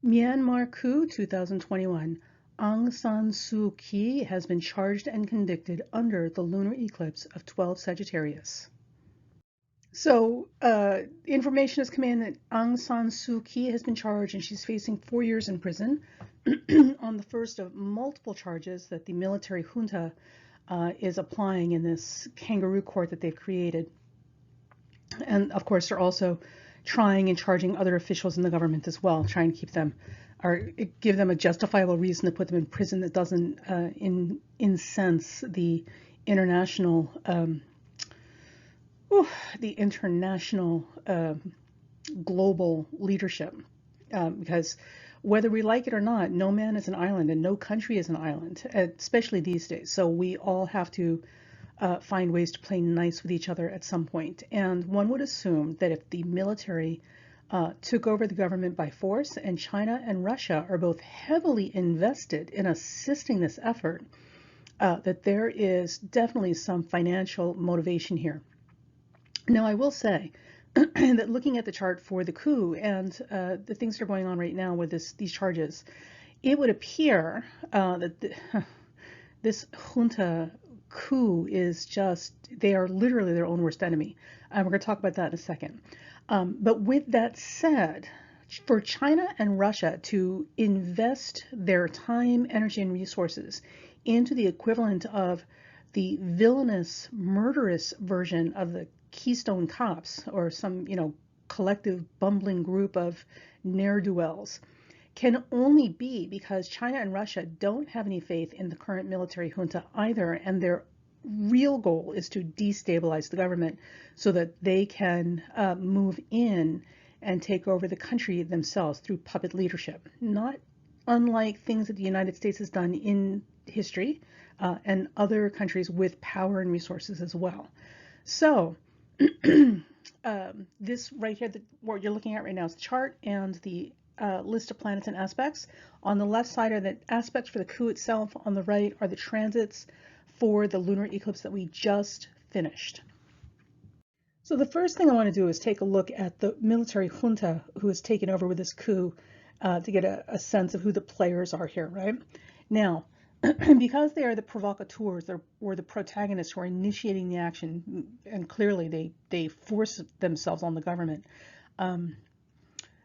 Myanmar Coup 2021. Aung San Suu Kyi has been charged and convicted under the lunar eclipse of 12 Sagittarius. So, information has come in that Aung San Suu Kyi has been charged and she's facing 4 years in prison on the first of multiple charges that the military junta is applying in this kangaroo court that they've created. And of course, they're also trying and charging other officials in the government as well, trying to keep them or give them a justifiable reason to put them in prison that doesn't incense the international global leadership. Because whether we like it or not, no man is an island and no country is an island, especially these days. So we all have to find ways to play nice with each other at some point. And one would assume that if the military took over the government by force, and China and Russia are both heavily invested in assisting this effort, that there is definitely some financial motivation here. Now, I will say that looking at the chart for the coup and the things that are going on right now with these charges, it would appear that this junta coup is just, they are literally their own worst enemy. We're going to talk about that in a second. But with that said, for China and Russia to invest their time, energy, and resources into the equivalent of the villainous, murderous version of the Keystone Cops, or some, collective bumbling group of ne'er-do-wells, can only be because China and Russia don't have any faith in the current military junta either, and their real goal is to destabilize the government so that they can move in and take over the country themselves through puppet leadership. Not unlike things that the United States has done in history and other countries with power and resources as well. So this right here, what you're looking at right now is the chart and the list of planets and aspects. On the left side are the aspects for the coup itself. On the right are the transits for the lunar eclipse that we just finished. So the first thing I want to do is take a look at the military junta who has taken over with this coup to get a sense of who the players are here, right? Now, because they are the provocateurs or the protagonists who are initiating the action, and clearly they force themselves on the government,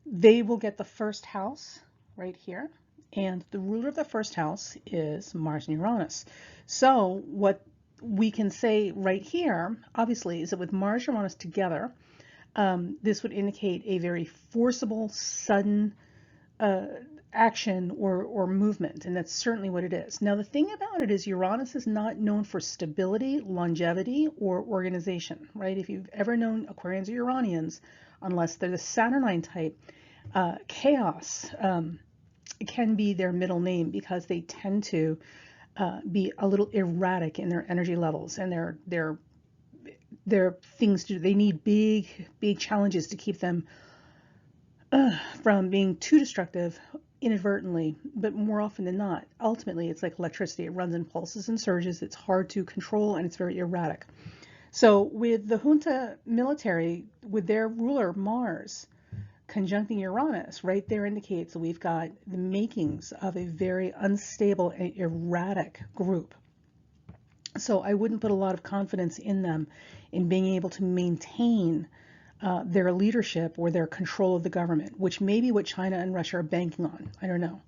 they will get the first house right here. And the ruler of the first house is Mars and Uranus. So what we can say right here, obviously, is that with Mars and Uranus together, this would indicate a very forcible, sudden action or movement, and that's certainly what it is. Now, the thing about it is Uranus is not known for stability, longevity, or organization, right? If you've ever known Aquarians or Uranians, unless they're the Saturnine type, chaos can be their middle name because they tend to be a little erratic in their energy levels and their things to do. They need big challenges to keep them from being too destructive inadvertently, but more often than not, ultimately it's like electricity. It runs in pulses and surges. It's hard to control and it's very erratic. So with the junta military, with their ruler Mars conjuncting Uranus, right there indicates that we've got the makings of a very unstable and erratic group. So I wouldn't put a lot of confidence in them in being able to maintain their leadership or their control of the government, which may be what China and Russia are banking on. I don't know.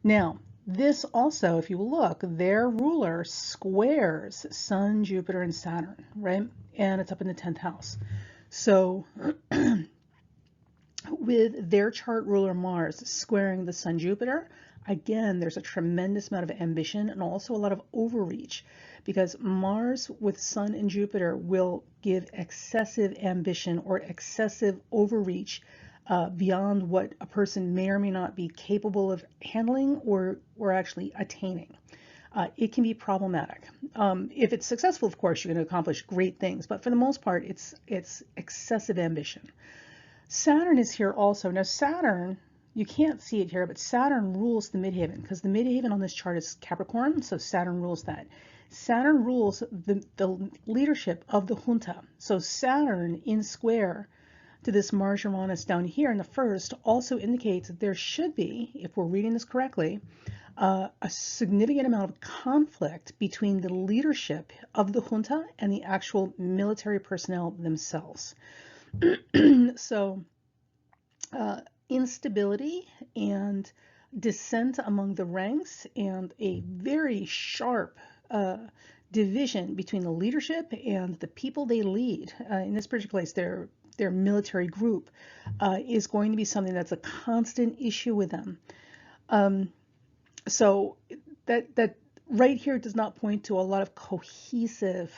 Now, this also, if you look, their ruler squares Sun, Jupiter, and Saturn, right? And it's up in the 10th house. So with their chart ruler Mars squaring the Sun, Jupiter, again, there's a tremendous amount of ambition and also a lot of overreach, because Mars with Sun and Jupiter will give excessive ambition or excessive overreach beyond what a person may or may not be capable of handling or actually attaining. It can be problematic. If it's successful, of course, you're going to accomplish great things, but for the most part, it's excessive ambition. Saturn is here also. Now Saturn, you can't see it here, but Saturn rules the midheaven, because the midheaven on this chart is Capricorn, so Saturn rules that. Saturn rules the leadership of the junta. So Saturn in square to this Mars Uranus down here in the first also indicates that there should be, if we're reading this correctly, a significant amount of conflict between the leadership of the junta and the actual military personnel themselves. So instability and dissent among the ranks and a very sharp division between the leadership and the people they lead. In this particular case, their military group is going to be something that's a constant issue with them. So that right here does not point to a lot of cohesive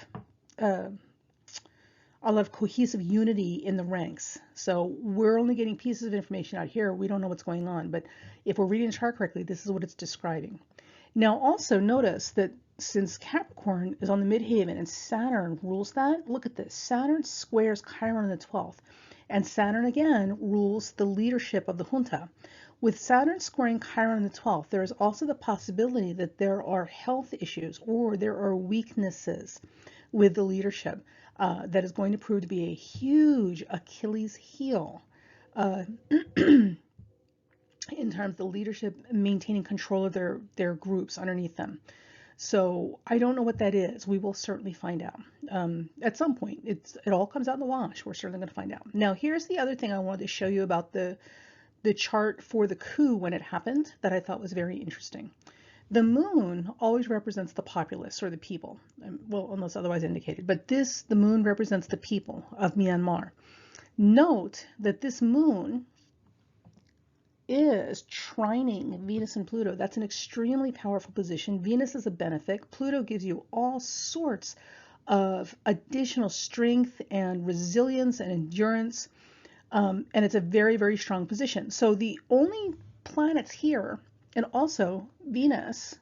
unity in the ranks. So we're only getting pieces of information out here. We don't know what's going on, but if we're reading the chart correctly, this is what it's describing. Now also notice that since Capricorn is on the midheaven and Saturn rules that, look at this. Saturn squares Chiron in the 12th, and Saturn again rules the leadership of the junta. With Saturn squaring Chiron in the 12th, there is also the possibility that there are health issues or there are weaknesses with the leadership that is going to prove to be a huge Achilles heel in terms of the leadership maintaining control of their groups underneath them. So I don't know what that is. We will certainly find out at some point. It all comes out in the wash. We're certainly going to find out. Now, here's the other thing I wanted to show you about the chart for the coup when it happened that I thought was very interesting. The moon always represents the populace or the people, well, unless otherwise indicated, but the moon represents the people of Myanmar. Note that this moon is trining Venus and Pluto. That's an extremely powerful position. Venus is a benefic. Pluto gives you all sorts of additional strength and resilience and endurance, and it's a very, very strong position. So the only planets here, and also Venus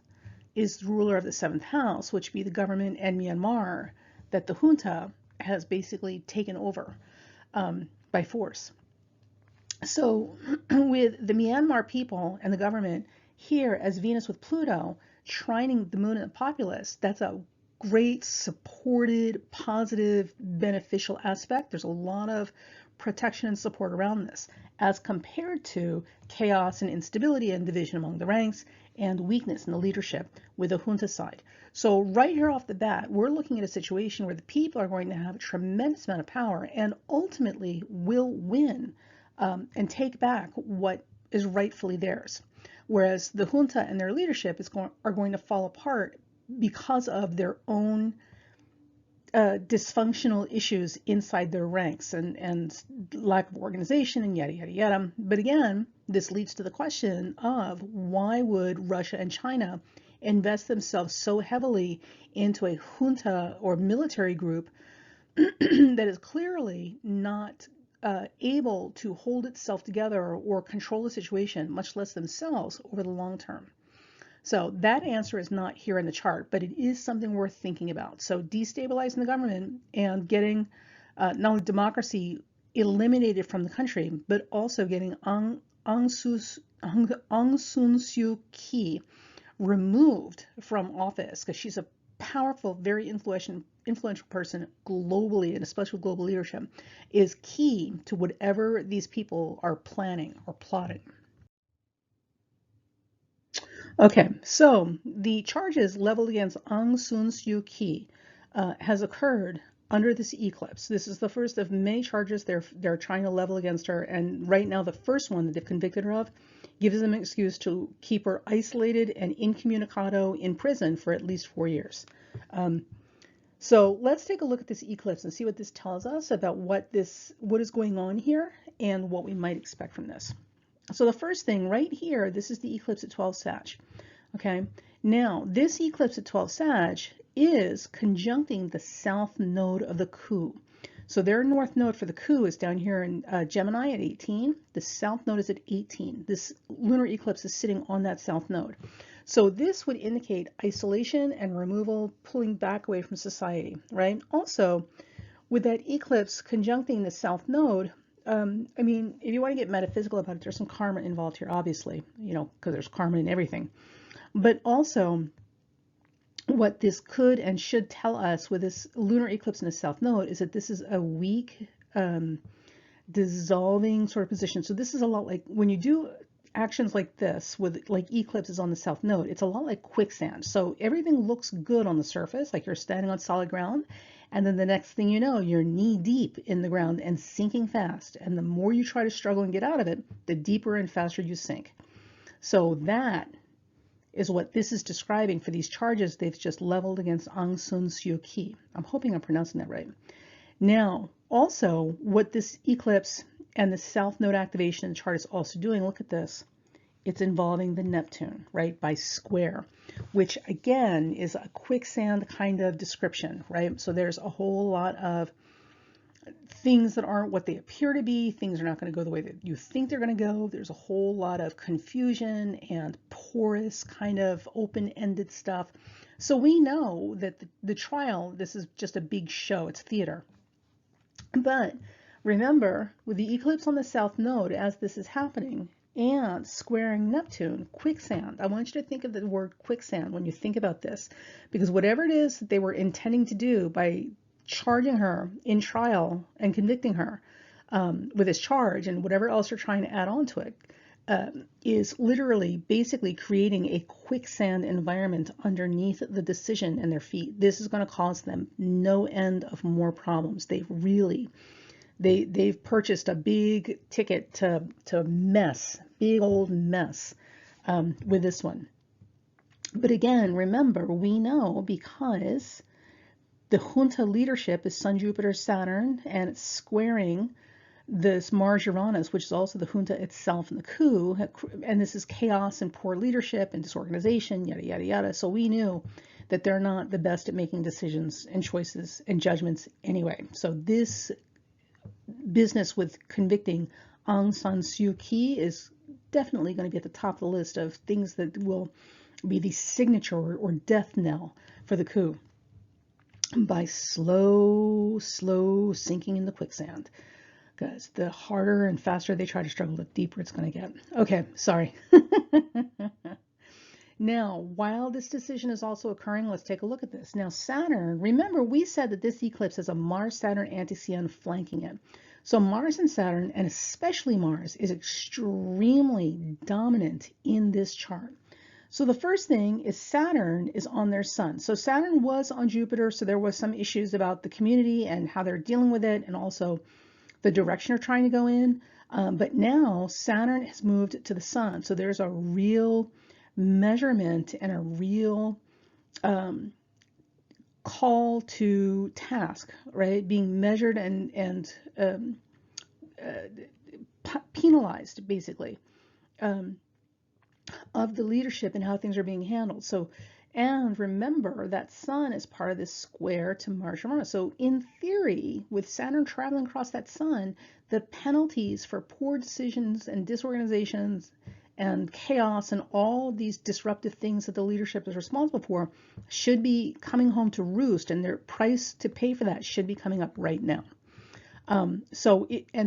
is the ruler of the 7th house, which would be the government and Myanmar that the junta has basically taken over by force. So with the Myanmar people and the government here as Venus with Pluto trining the moon and the populace, that's a great supported, positive, beneficial aspect. There's a lot of protection and support around this as compared to chaos and instability and division among the ranks and weakness in the leadership with the junta side. So right here off the bat, we're looking at a situation where the people are going to have a tremendous amount of power and ultimately will win and take back what is rightfully theirs. Whereas the junta and their leadership are going to fall apart because of their own dysfunctional issues inside their ranks and lack of organization and yada, yada, yada. But again, this leads to the question of why would Russia and China invest themselves so heavily into a junta or military group that is clearly not able to hold itself together or control the situation, much less themselves, over the long term. So that answer is not here in the chart, but it is something worth thinking about. So destabilizing the government and getting not only democracy eliminated from the country, but also getting Aung Sun Suu Kyi removed from office, because she's a powerful, very influential person globally, and especially global leadership, is key to whatever these people are planning or plotting. Okay, so the charges leveled against Aung Sun Suu Kyi has occurred under this eclipse. This is the first of many charges they're trying to level against her, and right now the first one that they've convicted her of gives them an excuse to keep her isolated and incommunicado in prison for at least 4 years. So let's take a look at this eclipse and see what this tells us about what is going on here and what we might expect from this. So the first thing right here, this is the eclipse at 12 Sag. Okay, now this eclipse at 12 Sag is conjuncting the south node of the coup. So their north node for the coup is down here in Gemini at 18. The south node is at 18. This lunar eclipse is sitting on that south node. So this would indicate isolation and removal, pulling back away from society, right? Also, with that eclipse conjuncting the south node, I mean, if you want to get metaphysical about it, there's some karma involved here, obviously, you know, because there's karma in everything. But also, what this could and should tell us with this lunar eclipse in the south node is that this is a weak, dissolving sort of position. So this is a lot like when you do actions like this with like eclipses on the south node, it's a lot like quicksand. So everything looks good on the surface, like you're standing on solid ground, and then the next thing you know, you're knee deep in the ground and sinking fast. And the more you try to struggle and get out of it, the deeper and faster you sink. So that is what this is describing for these charges they've just leveled against Aung Sun Suu Kyi. I'm hoping I'm pronouncing that right. Now, also, what this eclipse and the South Node activation in the chart is also doing, look at this. It's involving the Neptune, right, by square, which again is a quicksand kind of description, right? So there's a whole lot of things that aren't what they appear to be. Things are not going to go the way that you think they're going to go. There's a whole lot of confusion and porous kind of open-ended stuff. So we know that the trial, this is just a big show. It's theater. But remember, with the eclipse on the South Node, as this is happening, and squaring Neptune, quicksand. I want you to think of the word quicksand when you think about this, because whatever it is that they were intending to do by charging her in trial and convicting her with this charge and whatever else you're trying to add on to it, is literally basically creating a quicksand environment underneath the decision and their feet. This is going to cause them no end of more problems. They've purchased a big ticket to mess, big old mess with this one. But again, remember, we know because the junta leadership is Sun, Jupiter, Saturn, and it's squaring this Mars, Uranus, which is also the junta itself in the coup, and this is chaos and poor leadership and disorganization, yada, yada, yada. So we knew that they're not the best at making decisions and choices and judgments anyway. So this business with convicting Aung San Suu Kyi is definitely going to be at the top of the list of things that will be the signature or death knell for the coup by slow sinking in the quicksand. Because the harder and faster they try to struggle, the deeper it's going to get. Okay, sorry. Now, while this decision is also occurring, let's take a look at this. Now, Saturn, remember we said that this eclipse has a Mars-Saturn anti-CN flanking it. So Mars and Saturn, and especially Mars, is extremely dominant in this chart. So the first thing is Saturn is on their sun. So Saturn was on Jupiter, so there was some issues about the community and how they're dealing with it, and also the direction they're trying to go in. But now Saturn has moved to the sun. So there's a real measurement and a real call to task, right? Being measured and penalized, basically, of the leadership and how things are being handled. So, and remember that Sun is part of this square to Mars. So in theory, with Saturn traveling across that Sun, the penalties for poor decisions and disorganizations and chaos and all these disruptive things that the leadership is responsible for should be coming home to roost, and their price to pay for that should be coming up right now. And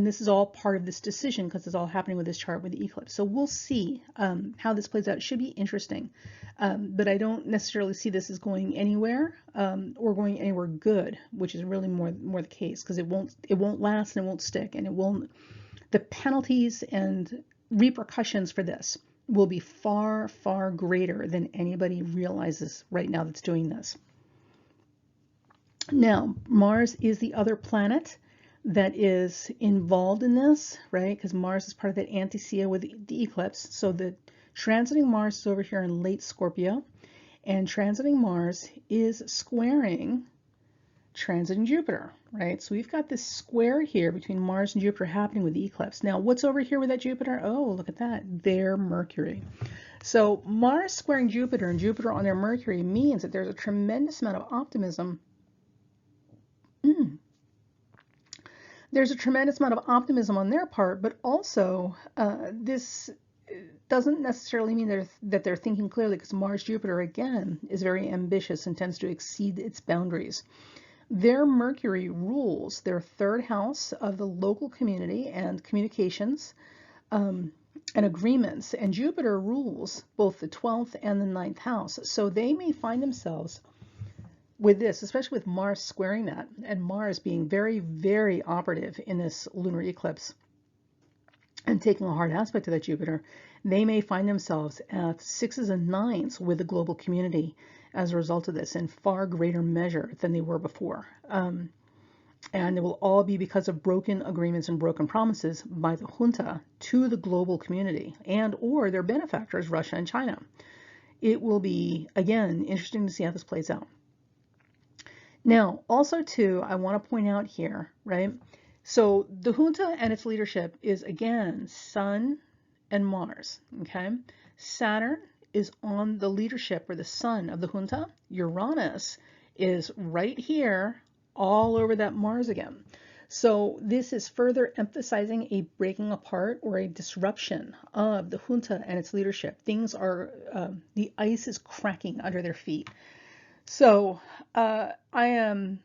this is all part of this decision because it's all happening with this chart with the eclipse. So we'll see how this plays out. It should be interesting, but I don't necessarily see this as going anywhere or going anywhere good, which is really more the case, because it won't last and it won't stick, and the penalties and repercussions for this will be far greater than anybody realizes right now that's doing this. Now, Mars is the other planet that is involved in this, right? Because Mars is part of that anti-Sia with the eclipse. So the transiting Mars is over here in late Scorpio, and transiting Mars is squaring transiting Jupiter, right? So we've got this square here between Mars and Jupiter happening with the eclipse. Now, what's over here with that Jupiter? Oh, look at that. Their Mercury. So Mars squaring Jupiter and Jupiter on their Mercury means that there's a tremendous amount of optimism. There's a tremendous amount of optimism on their part, but also this doesn't necessarily mean that they're thinking clearly, because Mars-Jupiter, again, is very ambitious and tends to exceed its boundaries. Their Mercury rules their third house of the local community and communications and agreements, and Jupiter rules both the 12th and the 9th house. So they may find themselves with this, especially with Mars squaring that, and Mars being very, very operative in this lunar eclipse and taking a hard aspect to that Jupiter, they may find themselves at sixes and nines with the global community as a result of this in far greater measure than they were before. And it will all be because of broken agreements and broken promises by the junta to the global community and or their benefactors, Russia and China. It will be, again, interesting to see how this plays out. Now, also too, I want to point out here, right? So the junta and its leadership is, again, Sun and Mars, okay? Saturn is on the leadership or the sun of the junta. Uranus is right here all over that Mars again. So this is further emphasizing a breaking apart or a disruption of the junta and its leadership. Things are, the ice is cracking under their feet. So I am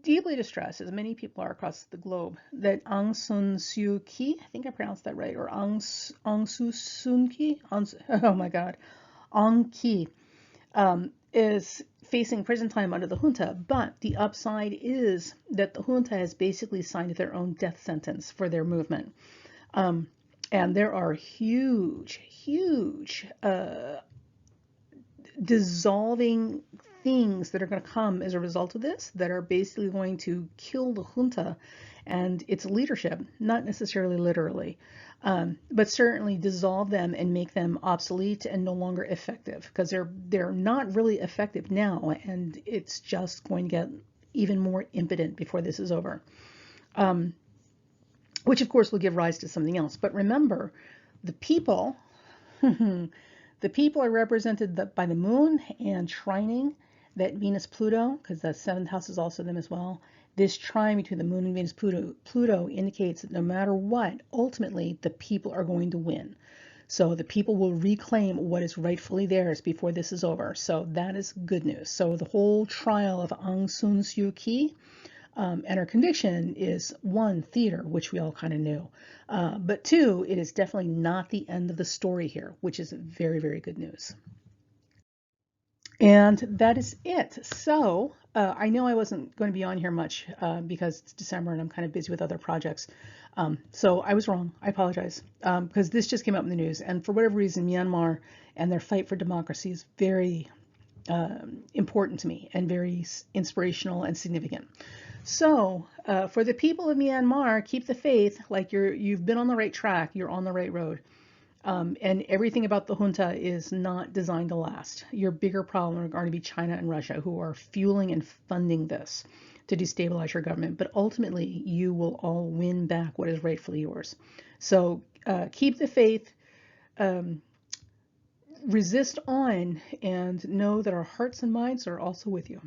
deeply distressed, as many people are across the globe, that Aung Sun Suu Kyi, I think I pronounced that right, or Aung Sun Kyi, oh my God, Aung Kyi, is facing prison time under the junta, but the upside is that the junta has basically signed their own death sentence for their movement. And there are huge, huge dissolving things that are going to come as a result of this that are basically going to kill the junta and its leadership, not necessarily literally, but certainly dissolve them and make them obsolete and no longer effective, because they're not really effective now, and it's just going to get even more impotent before this is over, which of course will give rise to something else. But remember, the people the people are represented by the moon and trining that Venus-Pluto, because the seventh house is also them as well. This trine between the moon and Venus-Pluto indicates that no matter what, ultimately the people are going to win. So the people will reclaim what is rightfully theirs before this is over. So that is good news. So the whole trial of Aung Sun Suu Kyi and her conviction is, one, theater, which we all kind of knew. But two, it is definitely not the end of the story here, which is very, very good news. And that is it. So I know I wasn't going to be on here much because it's December and I'm kind of busy with other projects. So I was wrong. I apologize, because this just came up in the news. And for whatever reason, Myanmar and their fight for democracy is very important to me and very inspirational and significant. So for the people of Myanmar, keep the faith. Like you've been on the right track. You're on the right road. And everything about the junta is not designed to last. Your bigger problem are going to be China and Russia, who are fueling and funding this to destabilize your government. But ultimately, you will all win back what is rightfully yours. So keep the faith, resist on, and know that our hearts and minds are also with you.